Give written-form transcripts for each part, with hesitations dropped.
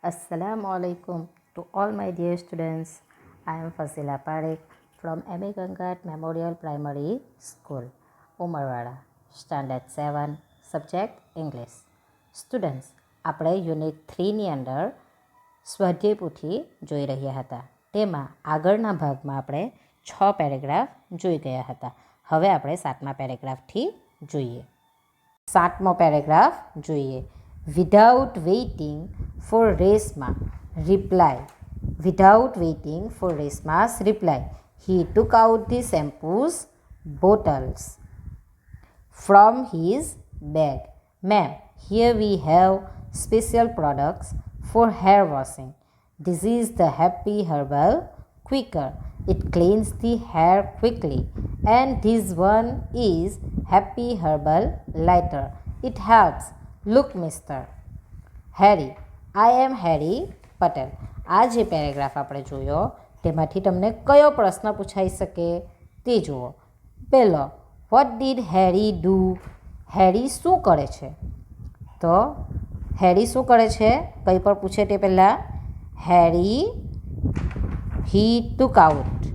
Assalamu alaikum to all my dear students. I am Fazila Parekh from M.A. Gangat Memorial Primary School, Umarwada, Standard 7, Subject English. Students, આપણે unit 3ની અંદર સ્વાધ્યાય પોથી જોઈ રહ્યા હતા. તેમાં આગળના ભાગમાં આપણે 6 પેરેગ્રાફ જોઈ ગયા હતા. હવે આપણે 7મા પેરેગ્રાફથી જોઈએ. 7મો પેરેગ્રાફ જોઈએ. Without waiting for Reshma reply. Without waiting for Reshma's reply, he took out the shampoo's bottles from his bag. Ma'am, here we have special products for hair washing. This is the Happy Herbal Quicker. It cleans the hair quickly. And this one is Happy Herbal Lighter. It helps. Look, Mr. Harry. I am Harry Patel. આ જે paragraph આપણે જોયો તેમાંથી તમને કયો પ્રશ્ન પૂછાઈ શકે તે જુઓ. પહેલો, વોટ ડીડ હેરી ડુ? હેરી શું કરે છે? તો હેરી શું કરે છે કંઈ પણ પૂછે તે પહેલાં હેરી he took out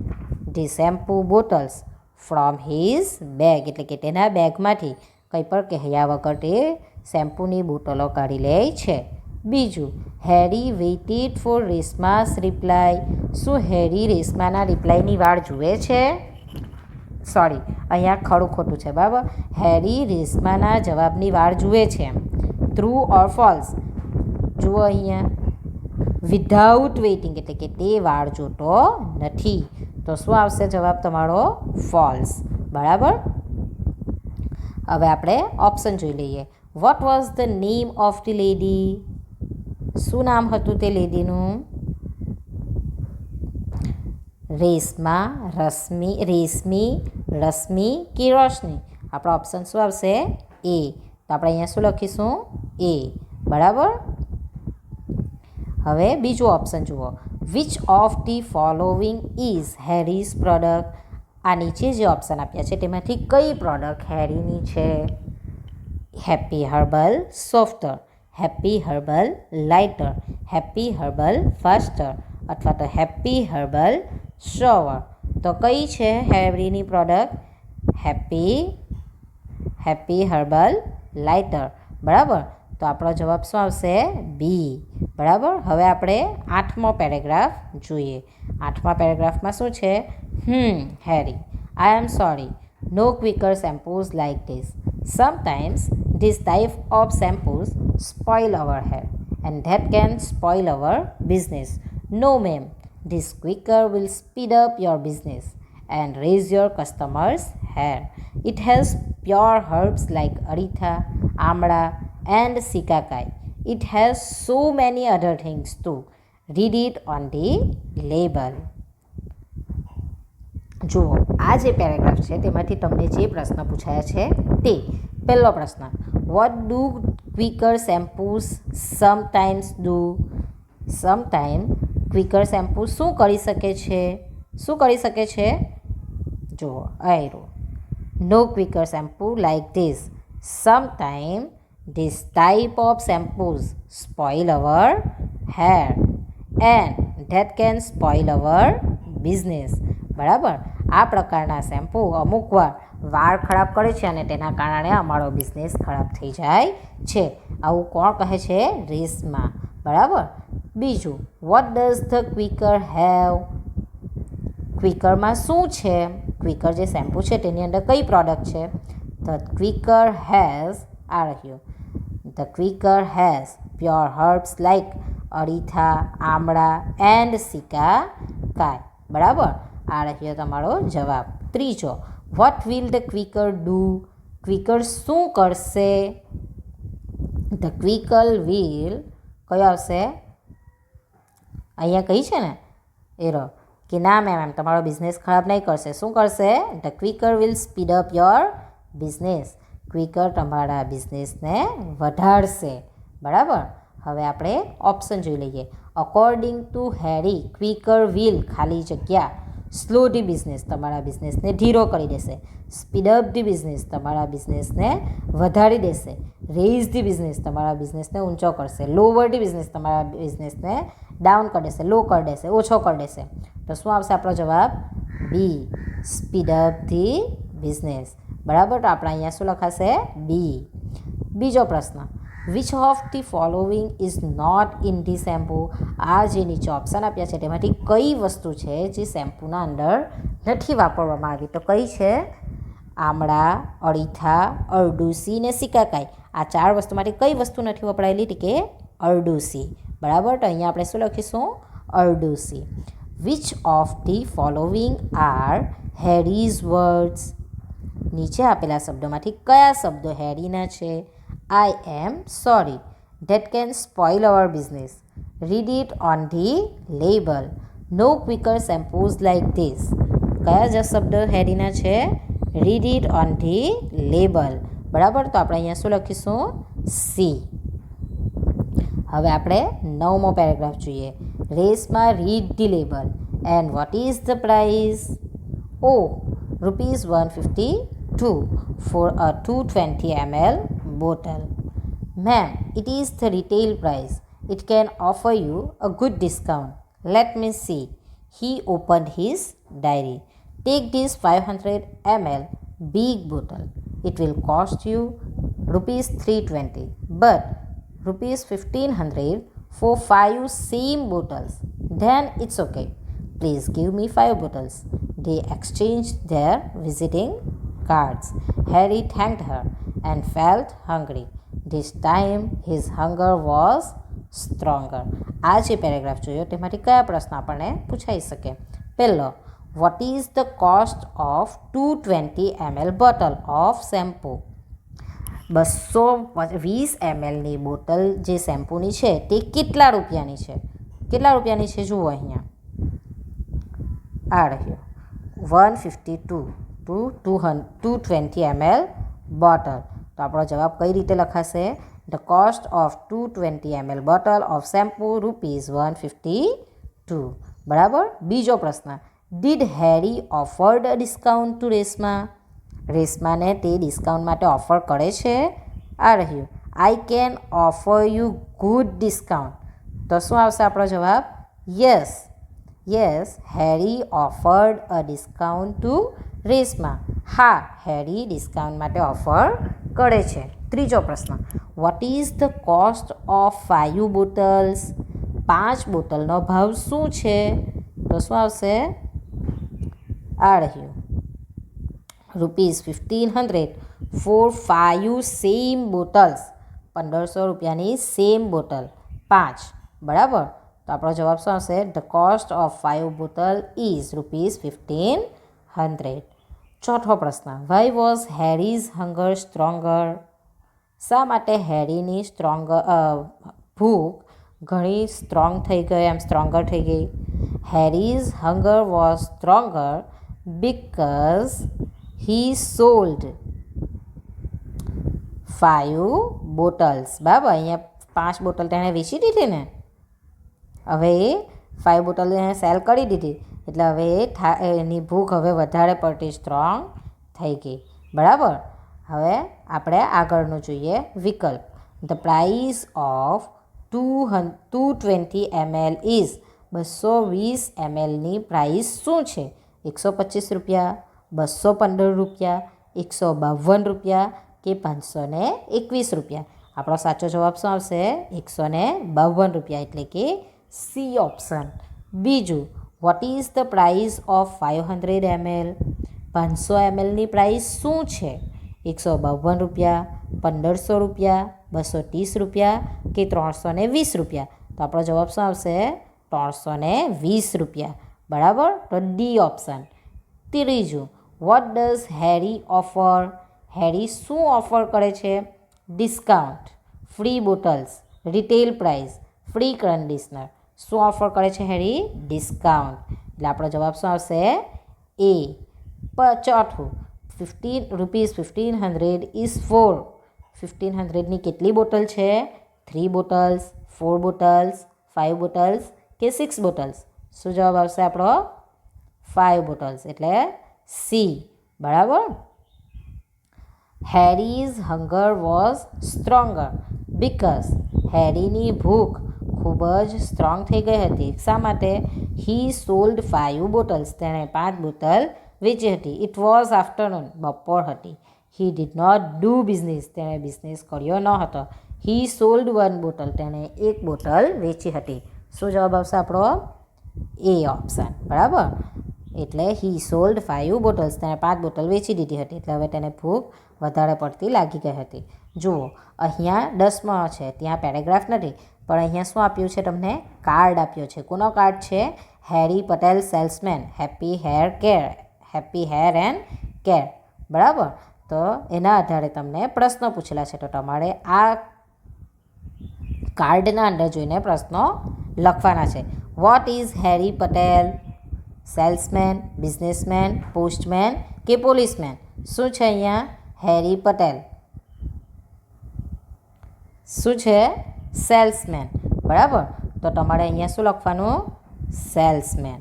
the shampoo bottles from his bag, એટલે કે તેના બેગમાંથી કંઈ પણ કહ્યા વગર તે શેમ્પૂની બોટલો કાઢી લે છે. બીજું, હેરી વેઇટેડ ફોર રેશમાસ રિપ્લાય. શું હેરી રેશમાના રિપ્લાયની વાળ જુએ છે? સોરી, અહીંયા ખરું ખોટું છે બરાબર. હેરી રેશમાના જવાબની વાળ જુએ છે. True or false? જુઓ અહીંયા વિધાઉટ વેઇટિંગ એટલે કે તે વાળ જોતો નથી. તો શું આવશે જવાબ તમારો? ફોલ્સ. બરાબર. હવે આપણે ઓપ્શન જોઈ લઈએ. What was the name of the lady? શું નામ હતું તે લેડીનું? રેશમા, રેશમી, રશ્મિ કે રોશની? આપણો ઓપ્શન શું આવશે? એ. તો આપણે અહીંયા શું લખીશું? એ. બરાબર. હવે બીજું ઓપ્શન જુઓ. Which of the following is Harry's product? આ નીચે જે ઓપ્શન આપ્યા છે તેમાંથી કઈ પ્રોડક્ટ હેરીની છે? Happy herbal softer, happy herbal lighter, happy herbal faster અથવા તો હેપી હર્બલ શોવર. તો કઈ છે હેરીની પ્રોડક્ટ? Happy herbal lighter. બરાબર. તો આપણો જવાબ શું આવશે? બી. બરાબર. હવે આપણે 8મો પેરેગ્રાફ જોઈએ. 8મા પેરેગ્રાફમાં શું છે? હેરી, I am sorry. No quicker shampoos like this. Sometimes this type of shampoos spoil our hair and that can spoil our business. No ma'am, this quicker will speed up your business and raise your customers' hair. It has pure herbs like aritha, amla and sikakai. It has so many other things too. Read it on the label. જુઓ, આ જે paragraph છે તેમાંથી તમને જે પ્રશ્ન પૂછાયા છે તે. પહેલો પ્રશ્ન, what do quicker shampoos sometimes do? Sometime quicker shampoo શું કરી શકે છે? શું કરી શકે છે? જુઓ, આયરો. No quicker shampoo like this. Sometime this type of shampoos spoil our hair and that can spoil our business. બરાબર. આ પ્રકારના શેમ્પૂ અમુક વાર વાળ ખરાબ કરે છે અને તેના કારણે અમારો બિઝનેસ ખરાબ થઈ જાય છે. આવું કોણ કહે છે? રેશમા. બરાબર. બીજું, what does the quicker have? ક્વિકરમાં શું છે? ક્વિકર જે શેમ્પૂ છે તેની અંદર કઈ પ્રોડક્ટ છે? ધ ક્વિકર હેઝ, આ રહ્યું, the quicker has pure herbs like aritha, amla and shikakai. બરાબર. આ રહ્યો તમારો જવાબ. ત્રીજો, what will the quicker do? Quicker શું કરશે? ધ ક્વિકર વિલ, કયો આવશે? અહીંયા કઈ છે ને એરો કે ના મેમ તમારો બિઝનેસ ખરાબ નહીં કરશે. શું કરશે? The quicker will speed up your business. Quicker તમારા બિઝનેસને વધારશે. બરાબર. હવે આપણે ઓપ્શન જોઈ લઈએ. According to Harry quicker will ખાલી જગ્યા સ્લો ધી બિઝનેસ તમારા બિઝનેસને ધીરો કરી દેશે. સ્પીડ અપ ધી બિઝનેસ તમારા બિઝનેસને વધારી દેશે. રેઇઝ ધી બિઝનેસ તમારા બિઝનેસને ઊંચો કરશે. લોવર ધી બિઝનેસ તમારા બિઝનેસને ડાઉન કરી દેશે, લો કરી દેશે, ઓછો કરી દેશે. તો શું આવશે આપણો જવાબ? B, speed up the business. બરાબર, તો આપણે અહીંયા શું લખાશે? બી. બીજો પ્રશ્ન, which of the following is not in the shampoo? આ જે નીચે ઓપ્શન આપ્યા છે તેમાંથી કઈ વસ્તુ છે જે શેમ્પૂના અંદર નથી વાપરવામાં આવી? તો કઈ છે? આમળા, અળીથા, અરડુસી ને સિકાકાઈ. આ 4 વસ્તુમાંથી કઈ વસ્તુ નથી વપરાયેલી? કે અરડુસી. બરાબર, તો અહીંયા આપણે શું લખીશું? અરડુસી. Which of the following are Harry's words? નીચે આપેલા શબ્દોમાંથી કયા શબ્દો હેરીના છે? I am sorry. That can spoil our business. Read it on the label. No quicker shampoos like this. કયા જ શબ્દો હેરીના છે? Read it on the label. બરાબર, તો આપણે અહીંયા શું લખીશું? સી. હવે આપણે 9મો પેરેગ્રાફ જોઈએ. રેસમાં read the label and what is the price? Oh ₹152 for a 220 ml bottle. Ma'am, it is the retail price. It can offer you a good discount. Let me see. He opened his diary. Take this 500 ml big bottle. It will cost you ₹320, but ₹1,500 for 5 same bottles. Then it's okay. Please give me 5 bottles. They exchanged their visiting cards. Harry thanked her and felt hungry. This time his hunger was stronger. આ જે paragraph જોયો તેમાંથી કયા પ્રશ્ન આપણને પૂછાઈ શકે? પહેલો, what is the cost of 220 ml bottle of shampoo? 220 mlની બોટલ જે શેમ્પૂની છે તે કેટલા રૂપિયાની છે? કેટલા રૂપિયાની છે જુઓ અહીંયા. આ રહ્યો 152 to 220 ml બોટલ. તો આપણો જવાબ કઈ રીતે લખાશે? The cost of 220 ml bottle of shampoo ₹152. બરાબર. બીજો પ્રશ્ન, did Harry offered a discount to Reshma? રેશમાને તે ડિસ્કાઉન્ટ માટે ઓફર કરે છે? આ રહ્યું I can offer you good discount. તો શું આવશે આપણો જવાબ? Yes. Yes, Harry offered a discount to Reshma. હા, હેરી ડિસ્કાઉન્ટ માટે ઓફર કરે છે. ત્રીજો પ્રશ્ન, what is the cost of 5 bottles? 5 બોટલનો ભાવ શું છે? તો શું આવશે? આ રહ્યું ₹1,500 ફોર 5 સેમ બોટલ્સ. 1500 રૂપિયાની સેમ બોટલ 5. બરાબર, તો આપણો જવાબ શું આવશે? The cost of 5 bottle is ₹1,500. ચોથો પ્રશ્ન, વાય વોઝ હેરીઝ હંગર સ્ટ્રોંગર? શા માટે હેરીની ભૂખ ઘણી સ્ટ્રોંગ થઈ ગઈ, એમ સ્ટ્રોંગર થઈ ગઈ? Harry's hunger was stronger because he sold 5 bottles. બરાબર, અહીંયા 5 બોટલ તેણે વેચી દીધી ને, હવે એ 5 બોટલ એને સેલ કરી દીધી એટલે હવે એની ભૂખ હવે વધારે પડતી સ્ટ્રોંગ થઈ ગઈ. બરાબર, હવે આપણે આગળનું જોઈએ વિકલ્પ. The price of 220 ml is 220 mlની પ્રાઇસ શું છે? ₹125, ₹215, ₹152 કે ₹521? આપણો સાચો જવાબ શું આવશે? ₹152, એટલે કે સી ઓપ્શન. બીજું, what is the price of 500 ml? 500 mlની પ્રાઇસ શું છે? ₹152, ₹1500, ₹230 કે ₹320? તો આપણો જવાબ શું આવશે? ₹320. બરાબર, તો ડી ઓપ્શન. ત્રીજું, વોટ ડઝ હેરી ઓફર? હેરી શું ઓફર કરે છે? Discount, free bottles, retail price, free conditioner. શું ઓફર કરે છે હેરી? ડિસ્કાઉન્ટ. એટલે આપણો જવાબ શું આવશે? એ. ચોથું, ₹1,500 ઇઝ ફોર. 1500ની કેટલી બોટલ છે? 3 બોટલ્સ, 4 બોટલ્સ, 5 બોટલ્સ કે 6 બોટલ્સ? શું જવાબ આવશે આપણો? 5 બોટલ્સ એટલે સી. બરાબર. હેરીઝ હંગર વોઝ સ્ટ્રોંગર બિકોઝ હેરીની ભૂખ ખૂબ જ સ્ટ્રોંગ થઈ ગઈ હતી. શા માટે? હી સોલ્ડ 5 બોટલ્સ તેણે 5 બોટલ વેચી હતી. ઇટ વોઝ આફ્ટરનૂન બપોર હતી. He did not do business તેણે બિઝનેસ કર્યો ન હતો. હી સોલ્ડ 1 બોટલ તેણે 1 બોટલ વેચી હતી. શું જવાબ આવશે આપણો? એ ઓપ્શન. બરાબર. એટલે હી સોલ્ડ 5 બોટલ્સ તેણે 5 બોટલ વેચી દીધી હતી. એટલે હવે તેને ભૂખ વધારે પડતી લાગી ગઈ હતી. જુઓ અહીંયા 10માં છે, ત્યાં પેરેગ્રાફ નથી, પણ અહીંયા શું આપ્યું છે તમને? કાર્ડ આપ્યો છે. કોનો કાર્ડ છે? Harry Patel salesman happy hair and care. બરાબર. તો એના આધારે તમને પ્રશ્નો પૂછેલા છે. તો તમારે આ કાર્ડના અંદર જોઈને પ્રશ્નો લખવાના છે. What is Harry Patel? Salesman, businessman, postman કે પોલીસમેન? શું છે અહીંયા? હેરી પટેલ. શું છે? સેલ્સમેન. બરાબર. તો તમારે અહીંયા શું લખવાનું? સેલ્સમેન.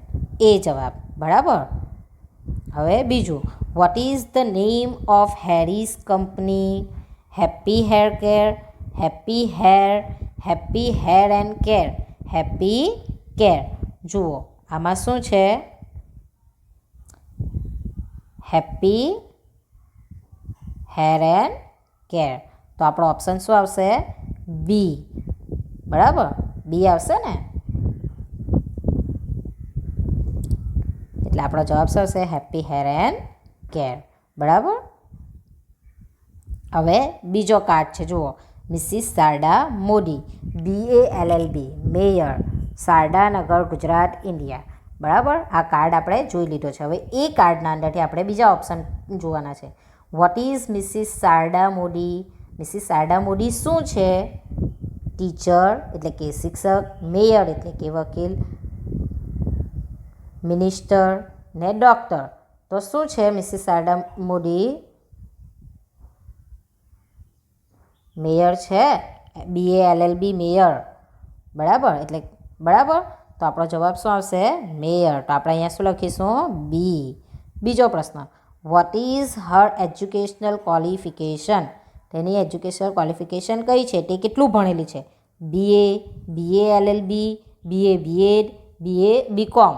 એ જવાબ. બરાબર. હવે બીજું, what is the name of Harry's company? Happy hair care, happy hair and care, happy care. જુઓ આમાં શું છે? Happy hair and care. તો આપણો ઓપ્શન શું આવશે? બી. બરાબર. બી આવશે ને? એટલે આપણો જવાબ શું આવશે? Happy hair and care. બરાબર. હવે બીજો કાર્ડ છે. જુઓ, Mrs Sharda Modi BALLB mayor, Shardanagar, Gujarat, India. બરાબર. આ કાર્ડ આપણે જોઈ લીધો છે. હવે એ કાર્ડના અંદરથી આપણે બીજા ઓપ્શન જોવાના છે. What is Mrs Sharda Modi? Mrs Sharda Modi શું છે? ટીચર એટલે કે શિક્ષક, મેયર એટલે કે વકીલ, મિનિસ્ટર ને ડૉક્ટર. તો શું છે મિસિસ શારદા મોદી? મેયર છે. BALLB mayor. બરાબર. એટલે બરાબર. તો આપણો જવાબ શું આવશે? મેયર. તો આપણે અહીંયા શું લખીશું? બી. બીજો પ્રશ્ન, what is her educational qualification? તેની એજ્યુકેશનલ ક્વોલિફિકેશન કઈ છે? તે કેટલું ભણેલી છે? BA, BALLB, BA BEd, BA BCom.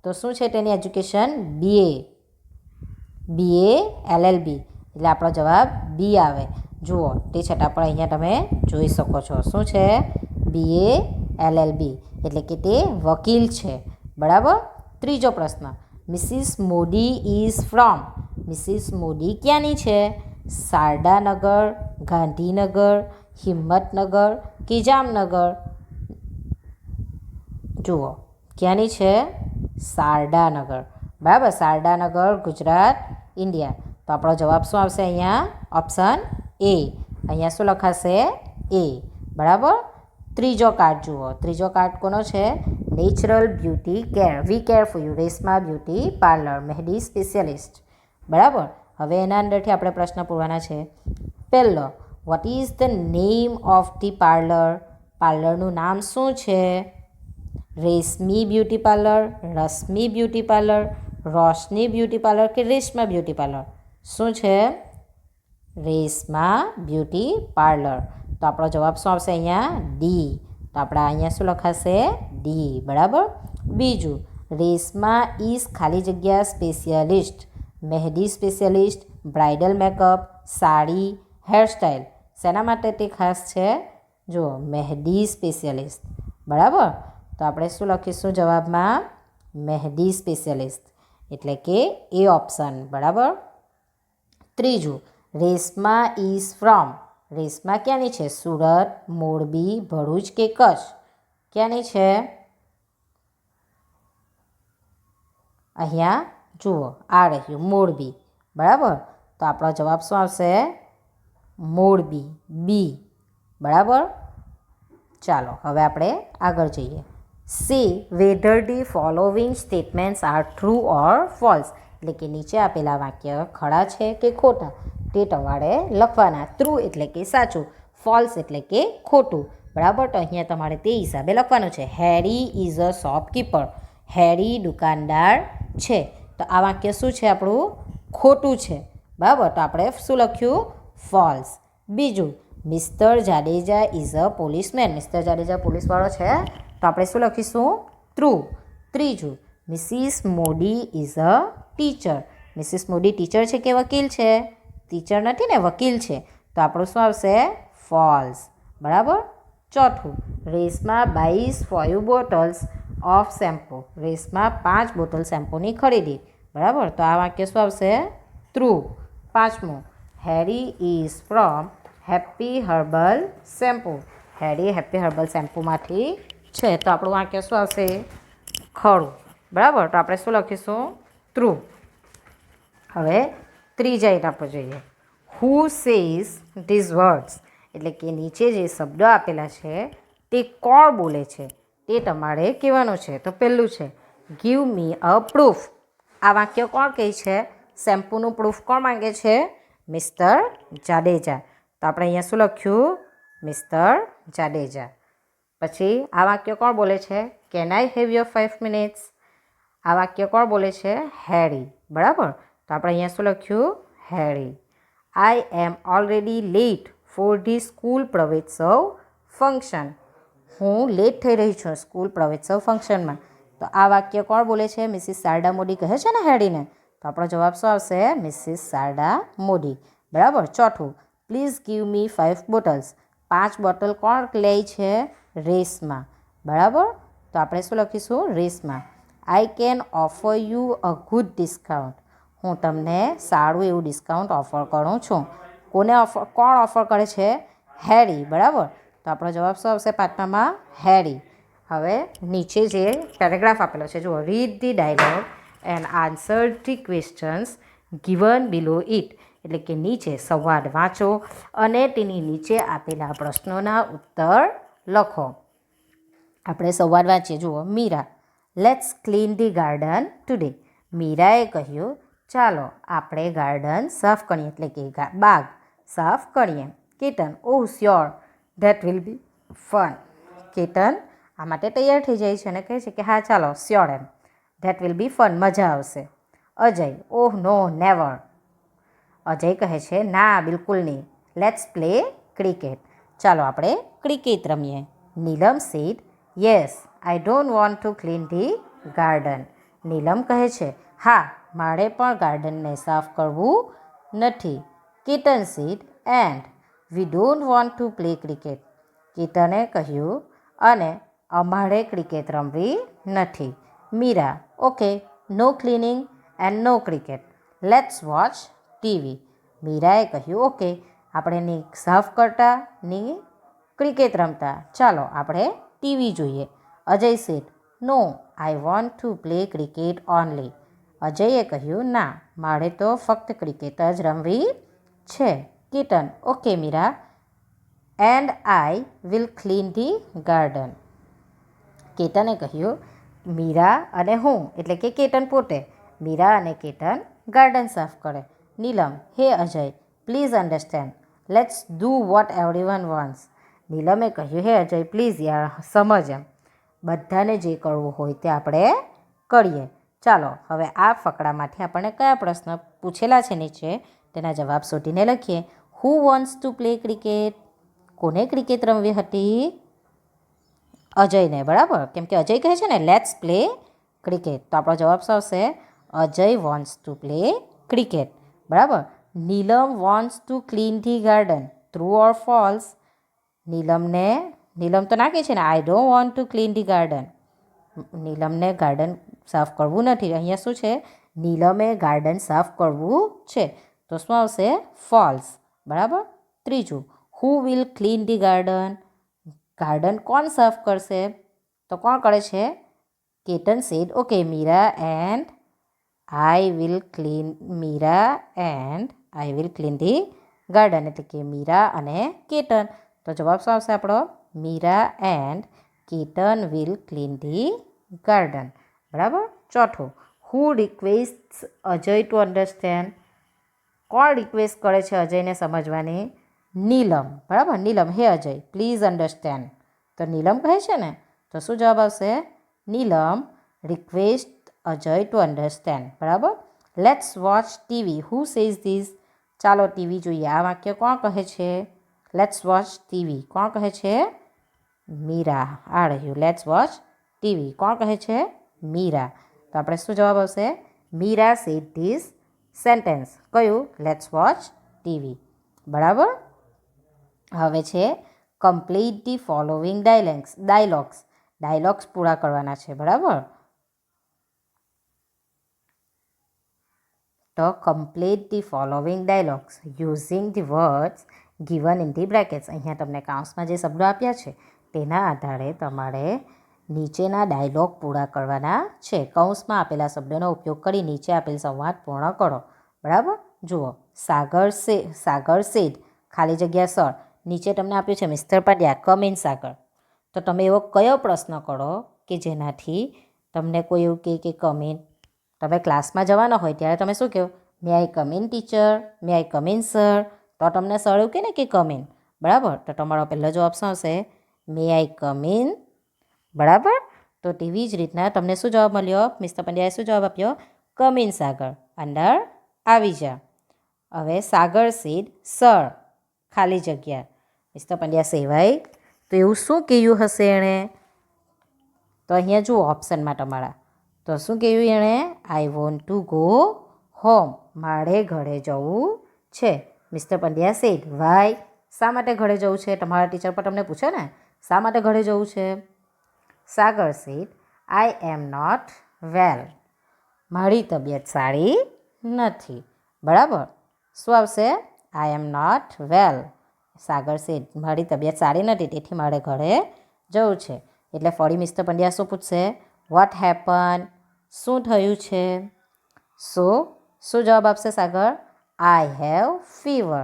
તો શું છે તેની એજ્યુકેશન? BALLB. એટલે આપણો જવાબ બી આવે. જુઓ તે છતાં પણ અહીંયા તમે જોઈ શકો છો શું છે? BALLB એટલે કે તે વકીલ છે. બરાબર. ત્રીજો પ્રશ્ન, Mrs Modi is from? Mrs Modi ક્યાંની છે? શારદાનગર, ગાંધીનગર, હિંમતનગર કે જામનગર? જુઓ ક્યાંની છે? શારદાનગર. બરાબર. શારદાનગર, ગુજરાત, ઇન્ડિયા. તો આપણો જવાબ શું આવશે અહીંયા? Option A. અહીંયા શું લખાશે? એ. બરાબર. ત્રીજો કાર્ડ જુઓ. ત્રીજો કાર્ડ કોનો છે? Natural beauty care, we care for you, Reshma beauty parlour, mehndi specialist. બરાબર. હવે એના અંદરથી આપણે પ્રશ્ન પૂછવાના છે. પહેલો, what is the name of the parlour? પાર્લરનું નામ શું છે? Reshmi beauty parlour, Rashmi beauty parlour, Roshni beauty parlour કે રેશમા બ્યુટી પાર્લર? શું છે? Reshma beauty parlour. તો આપણો જવાબ શું આવશે અહીંયા? ડી. તો આપણે અહીંયા શું લખાશે? ડી. બરાબર. બીજું, રેશમા ઇઝ ખાલી જગ્યા specialist, mehndi specialist, bridal makeup, sari, hairstyle. શેના માટે તે ખાસ છે? જુઓ, મહેંદી સ્પેશિયલિસ્ટ. બરાબર. તો આપણે શું લખીશું જવાબમાં? મહેંદી સ્પેશિયલિસ્ટ. એટલે કે એ ઓપ્શન. બરાબર. ત્રીજું, રેશમા ઇઝ ફ્રોમ? રેશમા ક્યાંની છે? સુરત, મોરબી, ભરૂચ કે કચ્છ? ક્યાંની છે? અહીંયા જુઓ આ રહ્યું મોરબી. બરાબર. તો આપણો જવાબ શું આવશે? મોરબી. બી. બરાબર. ચાલો હવે આપણે આગળ જઈએ. See whether the following statements are true or false? એટલે કે નીચે આપેલા વાક્ય ખરા છે કે ખોટા તે તમારે લખવાના. ટ્રુ એટલે કે સાચું, ફોલ્સ એટલે કે ખોટું. બરાબર. તો અહીંયા તમારે તે હિસાબે લખવાનું છે. હેરી ઇઝ અ શોપકીપર. હેરી દુકાનદાર છે. તો આ વાક્ય શું છે આપણું? ખોટું છે. બરાબર, તો આપણે શું લખ્યું? ફોલ્સ. બીજું, mister Jadeja is a policeman. Mister Jadeja પોલીસવાળો છે, તો આપણે શું લખીશું? ટ્રુ. ત્રીજું, Mrs Modi is a teacher. Mrs Modi teacher છે કે વકીલ છે? ટીચર નથી ને, વકીલ છે, તો આપણું શું આવશે? ફોલ્સ. બરાબર. ચોથું, રેસમાં બાઈસ 5 બોટલ્સ ઓફ શેમ્પૂ. રેસમાં 5 બોટલ શેમ્પૂની ખરીદી. બરાબર, તો આ વાક્ય શું આવશે? ટ્રુ. પાંચમું, Harry is from happy herbal shampoo. Harry happy herbal શેમ્પૂમાંથી છે, તો આપણું વાક્ય શું આવશે? ખરું. બરાબર, તો આપણે શું લખીશું? ટ્રુ. હવે ત્રીજા એના પર જોઈએ. હુ સેઝ ધીઝ વર્ડ્સ, એટલે કે નીચે જે શબ્દો આપેલા છે તે કોણ બોલે છે તે તમારે કહેવાનું છે. તો પહેલું છે ગીવ મી અ પ્રૂફ. આ વાક્ય કોણ કહે છે? શેમ્પૂનું પ્રૂફ કોણ માંગે છે? મિસ્ટર જાડેજા. તો આપણે અહીંયા શું લખ્યું? મિસ્ટર જાડેજા. પછી આ વાક્ય કોણ બોલે છે? Can I have your 5 minutes. આ વાક્ય કોણ બોલે છે? હેરી. બરાબર, તો આપણે અહીંયા શું લખ્યું? Harry. I am already late for the school Praveshotsav function. હું લેટ થઈ રહી છું સ્કૂલ પ્રવેશોત્સવ ફંક્શનમાં. તો આ વાક્ય કોણ બોલે છે? મિસિસ શારદા મોદી કહે છે ને હેરીને, તો આપણો જવાબ શું આવશે? મિસિસ શારદા મોદી. બરાબર. ચોથું, please give me 5 bottles. 5 bottle કોણ લે છે? રેસમાં. બરાબર, તો આપણે શું લખીશું? રેસમાં. આઈ can offer you a good discount. હું તમને સારું એવું ડિસ્કાઉન્ટ ઓફર કરું છું. કોણ ઓફર કરે છે? હેરી. બરાબર, તો આપણો જવાબ શું આવશે? પાંચમામાં હેરી. હવે નીચે જે પેરેગ્રાફ આપેલો છે જુઓ. Read the dialogue and answer the questions given below it. એટલે કે નીચે સંવાદ વાંચો અને તેની નીચે આપેલા પ્રશ્નોના ઉત્તર લખો. આપણે સંવાદ વાંચીએ. જુઓ. Meera, let's clean the garden today. મીરાએ કહ્યું, ચાલો આપણે ગાર્ડન સાફ કરીએ, એટલે કે બાગ સાફ કરીએ. Ketan, oh sure, that will be fun. Ketan આ માટે તૈયાર થઈ જાય છે અને કહે છે કે હા ચાલો, શ્યોર એમ. ધેટ વિલ બી ફન, મજા આવશે. Ajay, oh no never. Ajay કહે છે ના, બિલકુલ નહીં. Let's play cricket. ચાલો આપણે ક્રિકેટ રમીએ. Neelam said, yes, I don't want to clean the garden. Neelam કહે છે હા, મારે પણ ગાર્ડનને સાફ કરવું નથી. Ketan said, and we don't want to play cricket. કેતને કહ્યું અને અમારે ક્રિકેટ રમવી નથી. Meera, okay, no cleaning and no cricket. Let's watch TV. મીરાએ કહ્યું ઓકે, આપણે ની સાફ કરતા ની ક્રિકેટ રમતા, ચાલો આપણે ટીવી જોઈએ. Ajay said, no, I want to play cricket only. અજયે કહ્યું ના, મારે તો ફક્ત ક્રિકેટ જ રમવી છે. Ketan, okay Meera, and I will clean the garden. કેતને કહ્યું મીરા અને હું, એટલે કે કેતન પોતે, મીરા અને કેતન ગાર્ડન સાફ કરે. Neelam, hey Ajay, please understand, let's do what everyone wants. નીલમે કહ્યું હે અજય, પ્લીઝ યાર સમજ એમ, બધાને જે કરવું હોય તે આપણે કરીએ. ચાલો હવે આ ફકરામાંથી આપણને કયા પ્રશ્ન પૂછેલા છે નીચે તેના જવાબ શોધીને લખીએ. હુ વોન્ટ્સ ટુ પ્લે ક્રિકેટ? કોને ક્રિકેટ રમવી હતી? અજયને. બરાબર, કેમ કે અજય કહે છે ને લેટ્સ પ્લે ક્રિકેટ, તો આપણો જવાબ શું આવશે? Ajay wants to play cricket. બરાબર. Neelam wants to clean the garden. True or false? Neelam તો ના કહે છે ને I don't want to clean the garden. નીલમને ગાર્ડન સાફ કરવું નથી. અહીંયા શું છે? નીલમે ગાર્ડન સાફ કરવું છે, તો શું આવશે? ફોલ્સ. બરાબર. ત્રીજું, who will clean the garden? Garden કોણ સાફ કરશે? તો કોણ કરે છે? Ketan said okay, Meera and I will clean the garden, એટલે કે મીરા અને કેતન. તો જવાબ શું આવશે આપણો? Meera and Ketan will clean the garden. બરાબર. ચોથું, who request Ajay to understand? કોણ રિક્વેસ્ટ કરે છે અજયને સમજવાની? નીલમ. બરાબર. નીલમ, હે અજય, પ્લીઝ અન્ડરસ્ટેન્ડ. તો નીલમ કહે છે ને, તો શું જવાબ આવશે? નીલમ રિક્વેસ્ટ અજય ટુ અન્ડરસ્ટેન્ડ. બરાબર. Let's watch TV. Who says this? ચાલો ટીવી જોઈએ. આ વાક્ય કોણ કહે છે? Let's watch TV. કોણ કહે છે? મીરા. આ રહ્યું લેટ્સ વોચ ટીવી. કોણ કહે છે? મીરા. તો આપણે શું જવાબ આવશે? Meera said this sentence. કયું? Let's watch TV. બરાબર. હવે છે કમ્પ્લીટ ધી ફોલોવિંગ ડાયલોગ્સ પૂરા કરવાના છે. બરાબર. તો complete the following dialogues using the words given in the brackets. અહીંયા તમને કાઉન્સમાં જે શબ્દો આપ્યા છે તેના આધારે તમારે નીચેના ડાયલોગ પૂરા કરવાના છે. કૌંસમાં આપેલા શબ્દોનો ઉપયોગ કરી નીચે આપેલ સંવાદ પૂર્ણ કરો. બરાબર. જુઓ, સાગર સેડ ખાલી જગ્યા સર. નીચે તમને આપ્યું છે મિસ્ટર પંડ્યા કમ ઇન સાગર. તો તમે એવો કયો પ્રશ્ન કરો કે જેનાથી તમને કોઈ એવું કહે કે કમ ઇન. તમે ક્લાસમાં જવાના હોય ત્યારે તમે શું કહો? May I come in teacher, may I come in sir. તો તમને સર એવું કહે ને કે કમ ઇન. બરાબર. તો તમારો પહેલો જવાબ શું આવશે? મે આઈ કમ ઇન. બરાબર. તો તેવી જ રીતના તમને શું જવાબ મળ્યો? મિસ્ટર પંડ્યાએ શું જવાબ આપ્યો? કમ ઇન સાગર, અંદર આવી જા. હવે સાગર સેડ સર ખાલી જગ્યા મિસ્ટર પંડ્યા સેવાય. તો એવું શું કહ્યું હશે એણે? તો અહીંયા જુઓ ઓપ્શનમાં તમારા. તો શું કહ્યું એણે? I want to go home. મારે ઘરે જવું છે. Mr Pandya said why. શા માટે ઘરે જવું છે? તમારા ટીચર પર તમને પૂછે ને શા માટે ઘરે જવું છે? Sagar said I am not well. મારી તબિયત સારી નથી. બરાબર. શું આવશે? આઈ am not well. Sagar sad મારી તબિયત સારી નથી તેથી મારે ઘરે જવું છે. એટલે ફરી મિસ્ટર પંડ્યા શું પૂછશે? What happen? શું થયું છે? શું જવાબ આપશે સાગર? I have fever.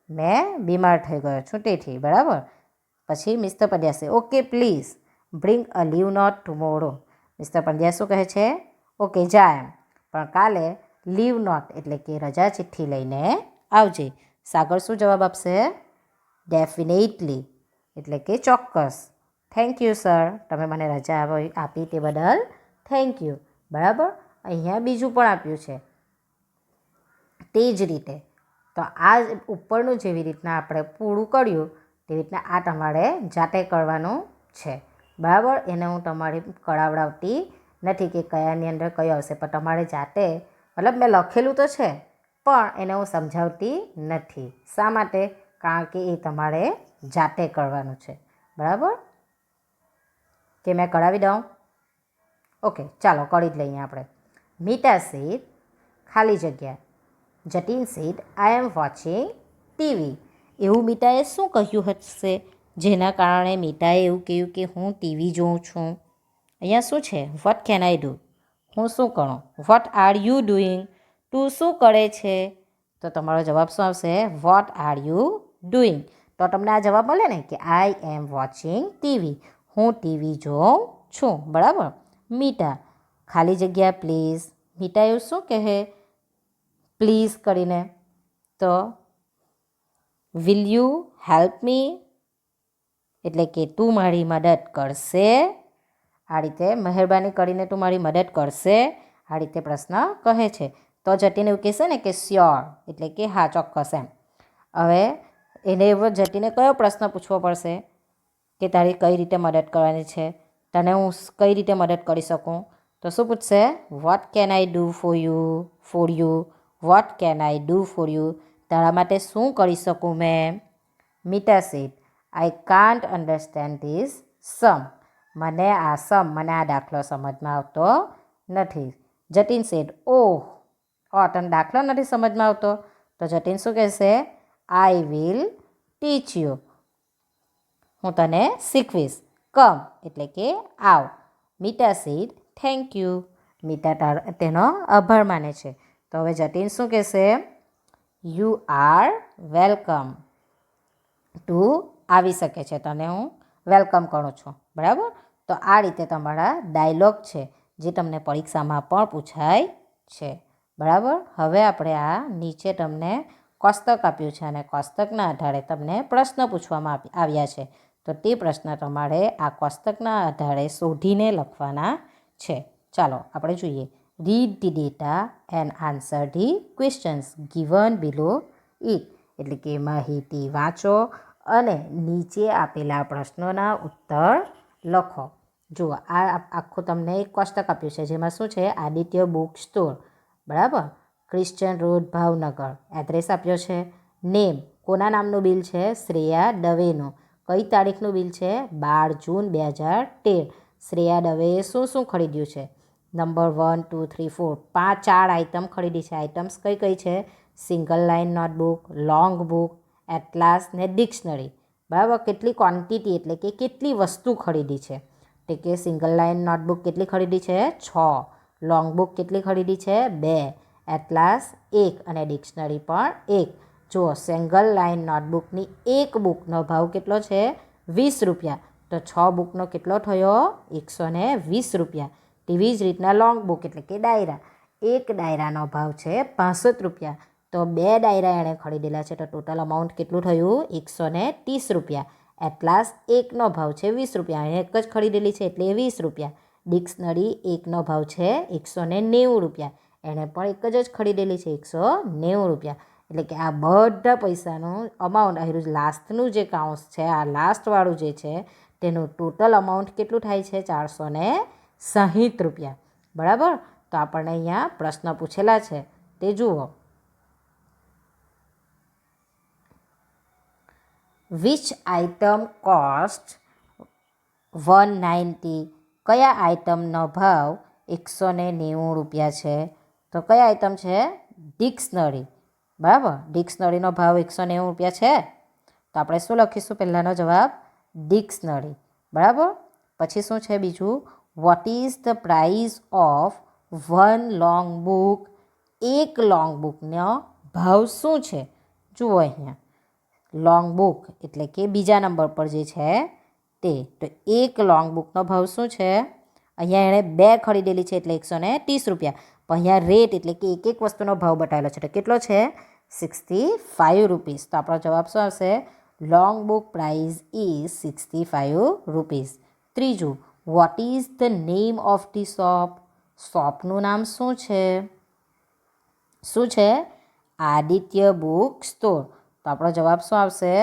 મેં બીમાર થઈ ગયો છું તેથી. બરાબર. પછી Mr Pandya say okay please bring a leave note tomorrow. Mr Pandya શું કહે છે? ઓકે જા એમ, પણ કાલે લીવ નોટ એટલે કે રજા ચિઠ્ઠી લઈને આવજે. સાગર શું જવાબ આપશે? ડેફિનેટલી એટલે કે ચોક્કસ. થેન્ક યુ સર, તમે મને રજા આપી તે બદલ થેન્ક યુ. બરાબર. અહીંયા બીજું પણ આપ્યું છે તે જ રીતે. તો આ ઉપરનું જેવી રીતના આપણે પૂરું કર્યું તેવી રીતના આ તમારે જાતે કરવાનું છે. બરાબર. એને હું તમારી કરાવડાવતી નથી કે કયાની અંદર કયો આવશે, પણ તમારે જાતે મતલબ મેં લખેલું તો છે પણ એને હું સમજાવતી નથી. શા માટે? કારણ કે એ તમારે જાતે કરવાનું છે. બરાબર. કે મેં કરાવી દઉં? ઓકે ચાલો કરી જ લઈએ આપણે. મીટા સેડ ખાલી જગ્યા Jatin said I am watching TV. એવું મીટાએ શું કહ્યું હશે જેના કારણે મીટાએ એવું કહ્યું કે હું ટીવી જોઉં છું? અહીંયા શું છે? Vote can I do? હું શું કરું? What are you doing? તું શું કરે છે? તો તમારો જવાબ શું આવશે? What are you doing. તો તમને આ જવાબ મળે ને કે આઈ એમ વોચિંગ ટીવી. હું ટીવી જોઉં છું. બરાબર. મીટા ખાલી જગ્યા પ્લીઝ. મીટા એવું શું કહે પ્લીઝ કરીને? તો વિલ યુ હેલ્પ મી એટલે કે તું મારી મદદ કરશે. આ રીતે મહેરબાની કરીને તું મારી મદદ કરશે. આ રીતે પ્રશ્ન કહે છે. તો જતીન એવું કહેશે ને કે સ્યોર એટલે કે હા ચોક્કસ એમ. હવે એને એવો જતીને કયો પ્રશ્ન પૂછવો પડશે કે તારી કઈ રીતે મદદ કરવાની છે? તને હું કઈ રીતે મદદ કરી શકું? તો શું પૂછશે? What can I do for you? What can I do for you? તારા માટે શું કરી શકું મેં? Mita said I can't understand this sum. મને આ દાખલો સમજમાં આવતો નથી. જતીન સેડ ઓહ તને દાખલો નથી સમજમાં આવતો? તો જતીન શું કહેશે? I will teach you. હું તને શીખવીશ. કમ એટલે કે આવ. મીટા સેડ થેન્ક યુ. મીટા તેનો આભાર માને છે. તો હવે જતીન શું કહેશે? You are welcome. તું આવી શકે છે, તને હું વેલકમ કરું છું. બરાબર. તો આ રીતે તમારા ડાયલોગ છે જે તમને પરીક્ષામાં પણ પૂછાય છે. બરાબર. હવે આપણે આ નીચે તમને કોષ્ટક આપ્યું છે અને કોષ્ટકના આધારે તમને પ્રશ્ન પૂછવામાં આવ્યા છે. તો તે પ્રશ્ન તમારે આ કોષ્ટકના આધારે શોધીને લખવાના છે. ચાલો આપણે જોઈએ. Read the data and answer the questions given below it. એટલે કે માહિતી વાંચો અને નીચે આપેલા પ્રશ્નોના ઉત્તર લખો. જુઓ, આ આખું તમને એક કોષ્ટક આપ્યું છે, જેમાં શું છે, આદિત્ય બુક સ્ટોર, બરાબર, ક્રિશ્ચિયન રોડ, ભાવનગર. એડ્રેસ આપ્યો છે. નેમ, કોના નામનું બિલ છે, શ્રેયા દવેનું. કઈ તારીખનું બિલ છે, 12 જૂન 2013. શ્રેયા દવેએ શું શું ખરીદ્યું છે? નંબર 1, 2, 3, 4, 4 આઇટમ ખરીદી છે. આઇટમ્સ કઈ કઈ છે? Single line notebook, long book, atlas ને ડિક્શનરી. બરાબર, કેટલી ક્વોન્ટિટી એટલે કે કેટલી વસ્તુ ખરીદી છે? એટલે કે સિંગલ લાઇન નોટબુક કેટલી ખરીદી છે? 6. લોંગ બુક કેટલી ખરીદી છે? 2. એટલાસ 1 અને ડિક્શનરી પણ 1. જુઓ, સિંગલ લાઇન નોટબુકની એક બુકનો ભાવ કેટલો છે? 20 રૂપિયા. તો 6 બુકનો કેટલો થયો? 120 રૂપિયા. તેવી જ રીતના લોંગ બુક એટલે કે ડાયરા, એક ડાયરાનો ભાવ છે 65 રૂપિયા. તો 2 ડાયરા એણે ખરીદેલા છે, તો ટોટલ અમાઉન્ટ કેટલું થયું? 130 રૂપિયા. એટલાસ એકનો ભાવ છે 20 રૂપિયા, એણે એક જ ખરીદેલી છે એટલે 20 રૂપિયા. ડિક્શનરી એકનો ભાવ છે 190 રૂપિયા, એણે પણ એક જ ખરીદેલી છે 190 રૂપિયા. એટલે કે આ બધા પૈસાનું અમાઉન્ટ, આ લાસ્ટનું જે કાઉન્સ છે, આ લાસ્ટવાળું જે છે, તેનું ટોટલ અમાઉન્ટ કેટલું થાય છે? 460 રૂપિયા. બરાબર, તો આપણને અહીંયા પ્રશ્ન પૂછેલા છે તે જુઓ. Which item cost 190? કયા આઇટમનો ભાવ 190 રૂપિયા છે? તો કયા આઇટમ છે? ડિક્શનરી. બરાબર, ડિક્શનરીનો ભાવ 190 રૂપિયા છે, તો આપણે શું લખીશું? પહેલાંનો જવાબ ડિક્શનરી. બરાબર, પછી શું છે બીજું? What is the prize of 1 long book? એક લોંગ બુકનો ભાવ શું છે? જુઓ અહીંયા, લોંગ બુક એટલે કે બીજા નંબર પર જે છે તે. તો એક લોંગ બુકનો ભાવ શું છે? અહીંયા એણે 2 ખરીદેલી છે એટલે 130 રૂપિયા. પણ અહીંયા રેટ એટલે કે એક એક વસ્તુનો ભાવ બતાવેલો છે, તો કેટલો છે? 65 રૂપીસ. તો આપણો જવાબ શું આવશે? Long book price is 65 rupees. ત્રીજું, what is the name of the shop? શોપનું નામ શું છે? શું છે? Aditya book store. તો આપણો જવાબ શું આવશે?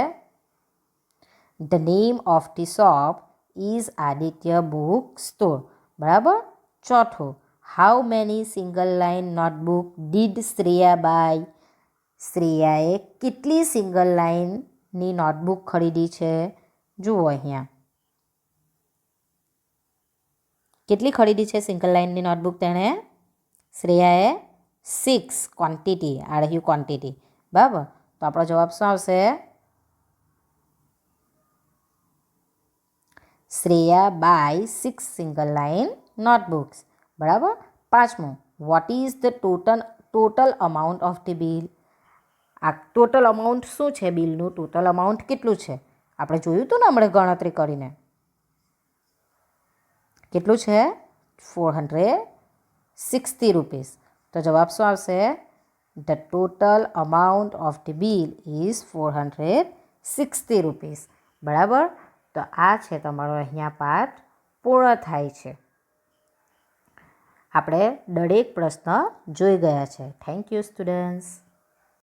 The name of the shop is Aditya book store. બરાબર. ચોથું, how many single line notebook did Shreya buy? શ્રેયાએ કેટલી સિંગલ લાઇનની નોટબુક ખરીદી છે? જુઓ અહીંયા, કેટલી ખરીદી છે સિંગલ લાઇનની નોટબુક તેણે? શ્રેયાએ 6 ક્વોન્ટિટી, આ રહ્યું ક્વોન્ટિટી. બરાબર, તો આપણો જવાબ શું આવશે? Shreya buy 6 single line notebooks. બરાબર. પાંચમું, what is the total amount of the bill? આ ટોટલ અમાઉન્ટ શું છે? બિલનું ટોટલ અમાઉન્ટ કેટલું છે? આપણે જોયું હતું ને હમણાં ગણતરી કરીને. કેટલું છે? 460 રૂપીસ. તો જવાબ શું આવશે? The total amount of the bill is 460 rupees. બરાબર, તો આ છે તમારો અહીંયા પાઠ પૂર્ણ થાય છે. આપણે દરેક પ્રશ્ન જોઈ ગયા છે. Thank you students.